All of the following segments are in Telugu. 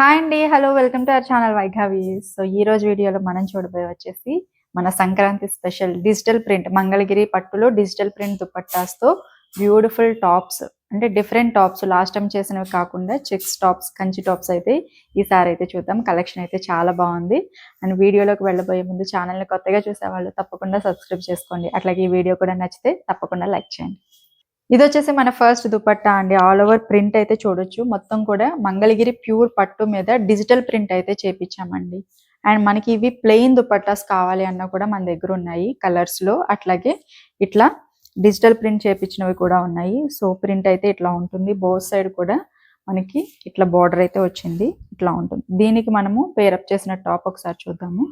హాయ్ అండి. Hello. Welcome to our channel Vaighavi. So, ఈరోజు వీడియోలో మనం చూడబోయేది వచ్చేసి మన Sankranti special digital print Mangalagiri పట్టులో డిజిటల్ ప్రింట్ దుపట్టాస్‌తో బ్యూటిఫుల్ టాప్స్ అంటే డిఫరెంట్ టాప్స్ లాస్ట్ టైం చేసినవి కాకుండా చెక్స్ టాప్స్, కంచి టాప్స్ అయితే ఈసారి అయితే చూద్దాం. కలెక్షన్ అయితే చాలా బాగుంది. అండ్ వీడియోలోకి వెళ్ళబోయే ముందు ఛానల్‌ని కొత్తగా చూసేవాళ్ళు తప్పకుండా సబ్స్క్రైబ్ చేసుకోండి. అట్లాగే ఈ వీడియో కూడా నచ్చితే తప్పకుండా లైక్ చేయండి. ఇదొచ్చేసి మన ఫస్ట్ దుపట్టా అండి. ఆల్ ఓవర్ ప్రింట్ అయితే చూడొచ్చు. మొత్తం కూడా మంగళగిరి ప్యూర్ పట్టు మీద డిజిటల్ ప్రింట్ అయితే చేపించామండి. అండ్ మనకి ఇవి ప్లెయిన్ దుపట్టాస్ కావాలి అన్నా కూడా మన దగ్గర ఉన్నాయి కలర్స్ లో. అట్లాగే ఇట్లా డిజిటల్ ప్రింట్ చేపించినవి కూడా ఉన్నాయి. సో ప్రింట్ అయితే ఇట్లా ఉంటుంది. బోత్ సైడ్ కూడా మనకి ఇట్లా బార్డర్ అయితే వచ్చింది. ఇట్లా ఉంటుంది. దీనికి మనము పేరప్ చేసిన టాప్ ఒకసారి చూద్దాము.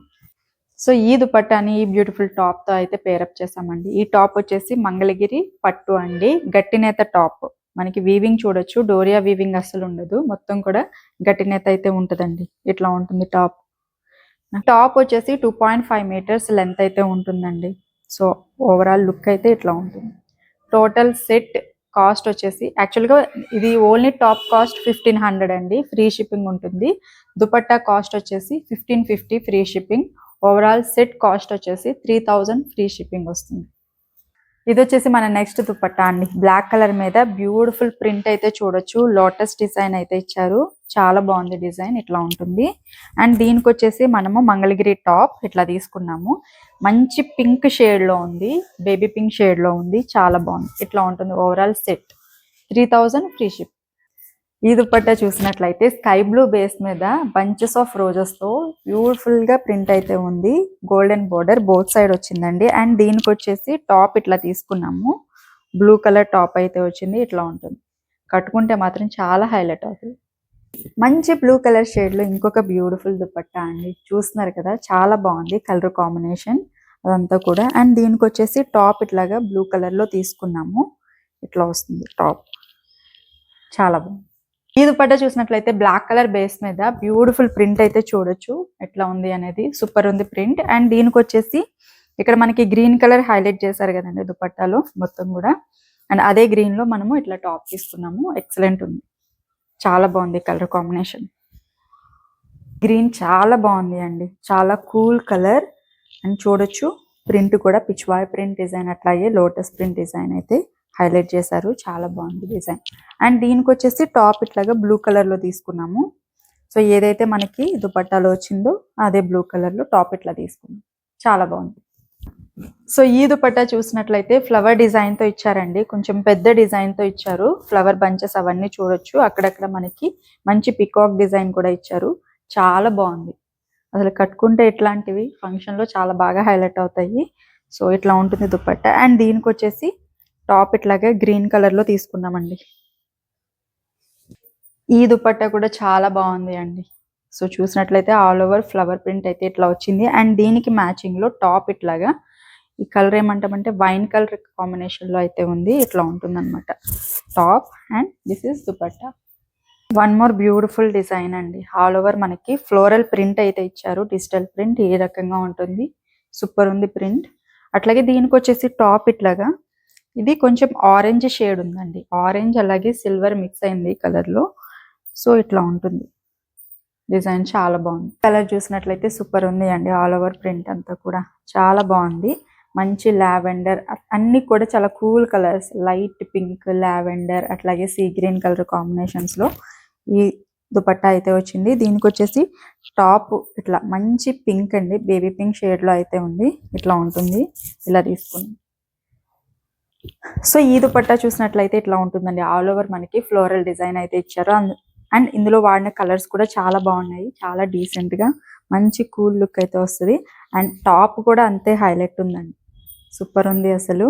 సో ఈ దుపట్టాని ఈ బ్యూటిఫుల్ టాప్ తో అయితే పేరప్ చేసామండి. ఈ టాప్ వచ్చేసి మంగళగిరి పట్టు అండి. గట్టినేత టాప్. మనకి వీవింగ్ చూడొచ్చు. డోరియా వీవింగ్ అస్సలు ఉండదు. మొత్తం కూడా గట్టినేత అయితే ఉంటుందండి. ఇట్లా ఉంటుంది టాప్. టాప్ వచ్చేసి 2.5 మీటర్స్ లెంత్ అయితే ఉంటుందండి. సో ఓవరాల్ లుక్ అయితే ఇట్లా ఉంటుంది. టోటల్ సెట్ కాస్ట్ వచ్చేసి యాక్చువల్గా ఇది ఓన్లీ టాప్ కాస్ట్ 1500 అండి. ఫ్రీ షిప్పింగ్ ఉంటుంది. దుపట్టా కాస్ట్ వచ్చేసి 1550 free shipping. Overall set cost వచ్చేసి 3000 ఫ్రీ షిప్పింగ్ వస్తుంది. ఇది వచ్చేసి మన నెక్స్ట్ దుపట్టా అండి. బ్లాక్ కలర్ మీద బ్యూటిఫుల్ ప్రింట్ అయితే చూడొచ్చు. లోటస్ డిజైన్ అయితే ఇచ్చారు. చాలా బాగుంది డిజైన్. ఇట్లా ఉంటుంది. అండ్ దీనికి వచ్చేసి మనము మంగళగిరి టాప్ ఇట్లా తీసుకున్నాము. మంచి పింక్ షేడ్ లో ఉంది. బేబీ పింక్ షేడ్ లో ఉంది. చాలా బాగుంది. ఇట్లా ఉంటుంది ఓవరాల్ సెట్. 3000 free ship. ఈ దుపట్టా చూసినట్లయితే స్కై బ్లూ బేస్ మీద బంచెస్ ఆఫ్ రోజెస్ తో బ్యూటిఫుల్ గా ప్రింట్ అయితే ఉంది. గోల్డెన్ బోర్డర్ బోత్ సైడ్ వచ్చిందండి. అండ్ దీనికి వచ్చేసి టాప్ ఇట్లా తీసుకున్నాము. బ్లూ కలర్ టాప్ అయితే వచ్చింది. ఇట్లా ఉంటుంది. కట్టుకుంటే మాత్రం చాలా హైలైట్ అవుతుంది. మంచి బ్లూ కలర్ షేడ్ లో ఇంకొక బ్యూటిఫుల్ దుపట్టా అండి. చూస్తున్నారు కదా, చాలా బాగుంది కలర్ కాంబినేషన్ అదంతా కూడా. అండ్ దీనికి వచ్చేసి టాప్ ఇట్లాగా బ్లూ కలర్ లో తీసుకున్నాము. ఇట్లా వస్తుంది టాప్. చాలా బాగుంది. ఈ దుపట్టా చూసినట్లయితే బ్లాక్ కలర్ బేస్ మీద బ్యూటిఫుల్ ప్రింట్ అయితే చూడొచ్చు. ఎట్లా ఉంది అనేది సూపర్ ఉంది ప్రింట్. అండ్ దీనికి వచ్చేసి ఇక్కడ మనకి గ్రీన్ కలర్ హైలైట్ చేశారు కదండి దుపట్టాలో మొత్తం కూడా. అండ్ అదే గ్రీన్ లో మనము ఇట్లా టాప్ తీసుకున్నాము. ఎక్సలెంట్ ఉంది. చాలా బాగుంది కలర్ కాంబినేషన్. గ్రీన్ చాలా బాగుంది అండి. చాలా కూల్ కలర్. అండ్ చూడొచ్చు ప్రింట్ కూడా పిచ్వాయ్ ప్రింట్ డిజైన్ అట్లాగే లోటస్ ప్రింట్ డిజైన్ అయితే హైలైట్ చేశారు. చాలా బాగుంది డిజైన్. అండ్ దీనికి వచ్చేసి టాప్ ఇట్లాగా బ్లూ కలర్ లో తీసుకున్నాము. సో ఏదైతే మనకి దుపట్టాలో వచ్చిందో అదే బ్లూ కలర్ లో టాప్ ఇట్లా తీసుకున్నాం. చాలా బాగుంది. సో ఈ దుపట్టా చూసినట్లయితే ఫ్లవర్ డిజైన్ తో ఇచ్చారండి. కొంచెం పెద్ద డిజైన్ తో ఇచ్చారు. ఫ్లవర్ బంచెస్ అవన్నీ చూడొచ్చు. అక్కడక్కడ మనకి మంచి పికాక్ డిజైన్ కూడా ఇచ్చారు. చాలా బాగుంది. అసలు కట్టుకుంటే ఇట్లాంటివి ఫంక్షన్ లో చాలా బాగా హైలైట్ అవుతాయి. సో ఇట్లా ఉంటుంది దుపట్టా. అండ్ దీనికి వచ్చేసి టాప్ ఇట్లాగే గ్రీన్ కలర్ లో తీసుకున్నామండి. ఈ దుపట్టా కూడా చాలా బాగుంది అండి. సో చూసినట్లయితే ఆల్ ఓవర్ ఫ్లవర్ ప్రింట్ అయితే ఇట్లా వచ్చింది. అండ్ దీనికి మ్యాచింగ్ లో టాప్ ఇట్లాగా ఈ కలర్ ఏమంటామంటే వైన్ కలర్ కాంబినేషన్ లో అయితే ఉంది. ఇట్లా ఉంటుంది అనమాట top. And this is dupatta. One more beautiful design అండి. ఆల్ ఓవర్ మనకి ఫ్లోరల్ ప్రింట్ అయితే ఇచ్చారు. డిజిటల్ ప్రింట్ ఏ రకంగా ఉంటుంది. సూపర్ ఉంది ప్రింట్. అట్లాగే దీనికి వచ్చేసి టాప్ ఇట్లాగా ఇది కొంచెం ఆరెంజ్ షేడ్ ఉందండి. ఆరెంజ్ అలాగే సిల్వర్ మిక్స్ అయింది కలర్ లో. సో ఇట్లా ఉంటుంది డిజైన్. చాలా బాగుంది. కలర్ చూసినట్లయితే సూపర్ ఉంది అండి. ఆల్ ఓవర్ ప్రింట్ అంతా కూడా చాలా బాగుంది. మంచి లావెండర్ అన్ని కూడా చాలా cool colours. Light pink, lavender అట్లాగే సీ గ్రీన్ కలర్ కాంబినేషన్స్ లో ఈ దుపట్టా అయితే వచ్చింది. దీనికి వచ్చేసి టాప్ ఇట్లా మంచి పింక్ అండి. బేబీ పింక్ షేడ్ లో అయితే ఉంది. ఇట్లా ఉంటుంది. ఇలా తీసుకుంది. సో ఈ దుపట్టా చూసినట్లయితే ఇట్లా ఉంటుందండి. ఆల్ ఓవర్ మనకి ఫ్లోరల్ డిజైన్ అయితే ఇచ్చారు. అండ్ ఇందులో వాడిన కలర్స్ కూడా చాలా బాగున్నాయి. చాలా డీసెంట్ గా మంచి కూల్ లుక్ అయితే వస్తుంది. అండ్ టాప్ కూడా అంతే హైలైట్ ఉందండి. సూపర్ ఉంది అసలు.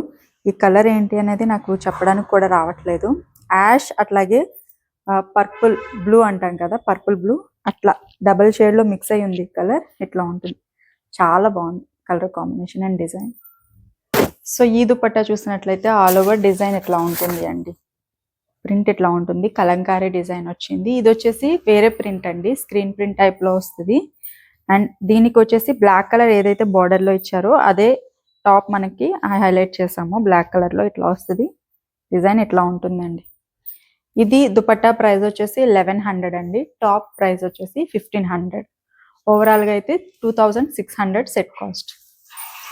ఈ కలర్ ఏంటి అనేది నాకు చెప్పడానికి కూడా రావట్లేదు. యాష్ అట్లాగే పర్పుల్ బ్లూ అంటాం కదా, పర్పుల్ బ్లూ అట్లా డబల్ షేడ్ లో మిక్స్ అయ్యి ఉంది కలర్. ఇట్లా ఉంటుంది. చాలా బాగుంది colour combination and design. So ఈ దుపట్టా చూసినట్లయితే ఆల్ ఓవర్ డిజైన్ ఇట్లా ఉంటుంది అండి. ప్రింట్ ఇట్లా ఉంటుంది. కలంకారీ డిజైన్ వచ్చింది. ఇది వచ్చేసి వేరే ప్రింట్ అండి. స్క్రీన్ ప్రింట్ టైప్ లో వస్తుంది. అండ్ దీనికి వచ్చేసి బ్లాక్ కలర్ ఏదైతే బార్డర్ లో ఇచ్చారో అదే టాప్ మనకి హైలైట్ చేసాము. బ్లాక్ కలర్ లో ఇట్లా వస్తుంది. డిజైన్ ఇట్లా ఉంటుందండి. ఇది దుపట్టా ప్రైస్ వచ్చేసి 1100 అండి. టాప్ ప్రైస్ వచ్చేసి 1500. ఓవరాల్గా అయితే 2600 సెట్ కాస్ట్.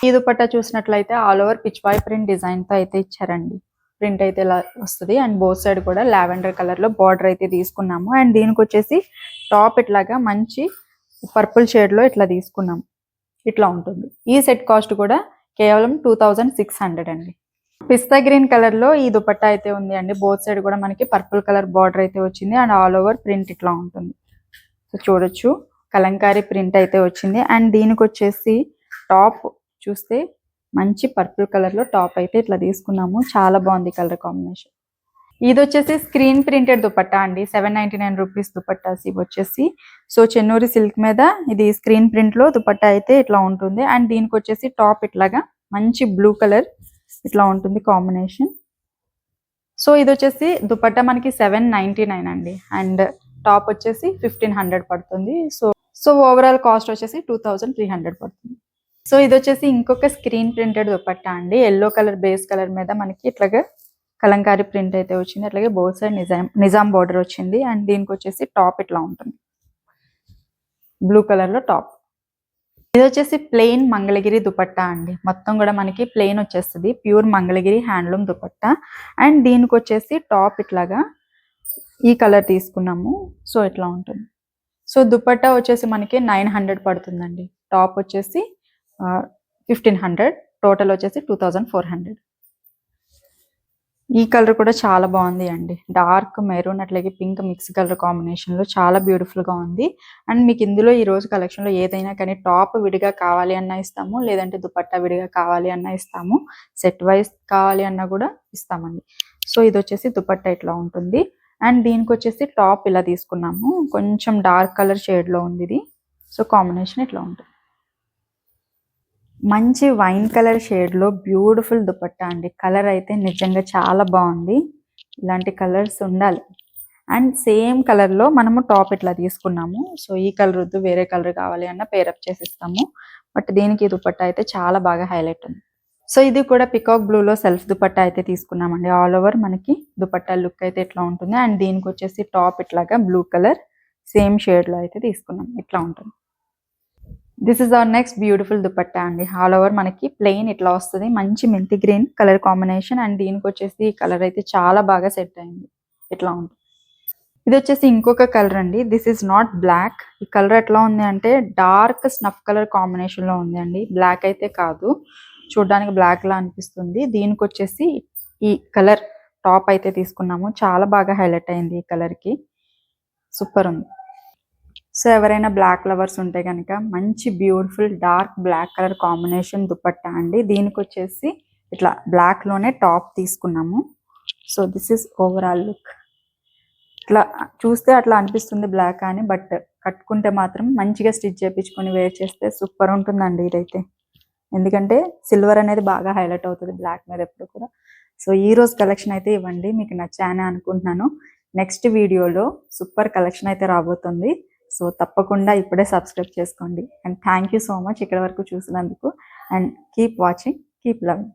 ఈ దుపట్టా చూసినట్లయితే ఆల్ ఓవర్ పిచ్వాయ్ ప్రింట్ డిజైన్తో అయితే ఇచ్చారండి. ప్రింట్ అయితే ఇలా వస్తుంది అండ్ బోత్ సైడ్ కూడా లావెండర్ కలర్లో బార్డర్ అయితే తీసుకున్నాము. అండ్ దీనికి వచ్చేసి టాప్ ఇట్లాగా మంచి పర్పుల్ షేడ్లో ఇట్లా తీసుకున్నాము. ఇట్లా ఉంటుంది. ఈ సెట్ కాస్ట్ కూడా కేవలం 2600 అండి. పిస్తా గ్రీన్ కలర్లో ఈ దుపట్టా అయితే ఉంది అండి. బోత్ సైడ్ కూడా మనకి పర్పుల్ కలర్ బార్డర్ అయితే వచ్చింది అండ్ ఆల్ ఓవర్ ప్రింట్ ఇట్లా ఉంటుంది. సో చూడొచ్చు కలంకారీ ప్రింట్ అయితే వచ్చింది. అండ్ దీనికి వచ్చేసి టాప్ చూస్తే మంచి పర్పుల్ కలర్లో టాప్ అయితే ఇట్లా తీసుకున్నాము. చాలా బాగుంది కలర్ కాంబినేషన్. ఇది వచ్చేసి స్క్రీన్ ప్రింటెడ్ దుపట్టా అండి. 799 రూపీస్ దుపట్టాస్ ఇవి వచ్చేసి. సో చెన్నూరి సిల్క్ మీద ఇది స్క్రీన్ ప్రింట్లో దుపట్టా అయితే ఇట్లా ఉంటుంది. అండ్ దీనికి వచ్చేసి టాప్ ఇట్లాగా మంచి బ్లూ కలర్ ఇట్లా ఉంటుంది కాంబినేషన్. సో ఇది వచ్చేసి దుపట్టా మనకి 799 అండి. అండ్ టాప్ వచ్చేసి 1500 పడుతుంది. సో ఓవరాల్ కాస్ట్ వచ్చేసి 2300 పడుతుంది. సో ఇది వచ్చేసి ఇంకొక స్క్రీన్ ప్రింటెడ్ దుపట్టా అండి. ఎల్లో కలర్ బేస్ కలర్ మీద మనకి ఇట్లాగా కలంకారీ ప్రింట్ అయితే వచ్చింది. అట్లాగే బోత్ సైడ్ నిజాం బార్డర్ వచ్చింది. అండ్ దీనికి వచ్చేసి టాప్ ఇట్లా ఉంటుంది బ్లూ కలర్లో టాప్. ఇది వచ్చేసి ప్లెయిన్ మంగళగిరి దుపట్టా అండి. మొత్తం కూడా మనకి ప్లెయిన్ వచ్చేస్తుంది. Pure Mangalagiri handloom dupatta. And దీనికి వచ్చేసి టాప్ ఇట్లాగా ఈ కలర్ తీసుకున్నాము. సో ఇట్లా ఉంటుంది. సో దుపట్టా వచ్చేసి మనకి 900 పడుతుందండి. టాప్ వచ్చేసి 1500. టోటల్ వచ్చేసి 2400. ఈ కలర్ కూడా చాలా బాగుంది అండి. డార్క్ మెరూన్ అట్లాగే పింక్ మిక్స్ కలర్ కాంబినేషన్లో చాలా బ్యూటిఫుల్గా ఉంది. అండ్ మీకు ఇందులో ఈ రోజు కలెక్షన్లో ఏదైనా కానీ టాప్ విడిగా కావాలి అన్నా ఇస్తాము, లేదంటే దుపట్టా విడిగా కావాలి అన్నా ఇస్తాము, సెట్ వైజ్ కావాలి అన్నా కూడా ఇస్తామండి. సో ఇది వచ్చేసి దుపట్టా ఇట్లా ఉంటుంది. అండ్ దీనికి వచ్చేసి టాప్ ఇలా తీసుకున్నాము. కొంచెం డార్క్ కలర్ షేడ్లో ఉంది ఇది. సో కాంబినేషన్ ఇట్లా ఉంటుంది. మంచి వైన్ కలర్ షేడ్లో బ్యూటిఫుల్ దుపట్టా అండి. కలర్ అయితే నిజంగా చాలా బాగుంది. ఇలాంటి కలర్స్ ఉండాలి. అండ్ సేమ్ కలర్లో మనము టాప్ ఇట్లా తీసుకున్నాము. సో ఈ కలర్ వద్దు వేరే కలర్ కావాలి అన్న పేరప్ చేసిస్తాము. బట్ దీనికి దుపట్టా అయితే చాలా బాగా హైలైట్ ఉంది. సో ఇది కూడా పికాక్ బ్లూలో సెల్ఫ్ దుపట్టా అయితే తీసుకున్నామండి. ఆల్ ఓవర్ మనకి దుపట్టా లుక్ అయితే ఇట్లా ఉంటుంది. అండ్ దీనికి వచ్చేసి టాప్ ఇట్లాగా బ్లూ కలర్ సేమ్ షేడ్లో అయితే తీసుకున్నాం. ఇట్లా ఉంటుంది. This is our next beautiful dupatta అండి. ఆల్ ఓవర్ మనకి ప్లెయిన్ ఇట్లా వస్తుంది. మంచి మెంతి గ్రీన్ కలర్ కాంబినేషన్. అండ్ దీనికి వచ్చేసి ఈ కలర్ అయితే చాలా బాగా సెట్ అయింది. ఇట్లా ఉంటుంది. ఇది వచ్చేసి ఇంకొక కలర్ అండి. This is not black. ఈ కలర్ ఎట్లా ఉంది అంటే డార్క్ స్నఫ్ కలర్ కాంబినేషన్లో ఉంది అండి. బ్లాక్ అయితే కాదు, చూడడానికి బ్లాక్ లా అనిపిస్తుంది. దీనికి వచ్చేసి ఈ కలర్ టాప్ అయితే తీసుకున్నాము. చాలా బాగా హైలైట్ అయింది ఈ కలర్కి. సూపర్ ఉంది. సో ఎవరైనా బ్లాక్ లవర్స్ ఉంటే కనుక మంచి beautiful dark black colour combination dupatta అండి. దీనికి వచ్చేసి ఇట్లా బ్లాక్లోనే టాప్ తీసుకున్నాము. So this is overall look. ఇట్లా చూస్తే అట్లా అనిపిస్తుంది బ్లాక్ అని, బట్ కట్టుకుంటే మాత్రం మంచిగా స్టిచ్ చేయించుకొని వేర్ చేస్తే సూపర్ ఉంటుందండి ఇదైతే. ఎందుకంటే సిల్వర్ అనేది బాగా హైలైట్ అవుతుంది బ్లాక్ మీద ఎప్పుడు కూడా. సో ఈ రోజు కలెక్షన్ అయితే ఇవ్వండి, మీకు నచ్చానే అనుకుంటున్నాను. నెక్స్ట్ వీడియోలో సూపర్ కలెక్షన్ అయితే రాబోతుంది. సో తప్పకుండా ఇప్పుడే సబ్స్క్రైబ్ చేసుకోండి. And thank you so much ఇక్కడ వరకు చూసినందుకు. And keep watching, keep loving.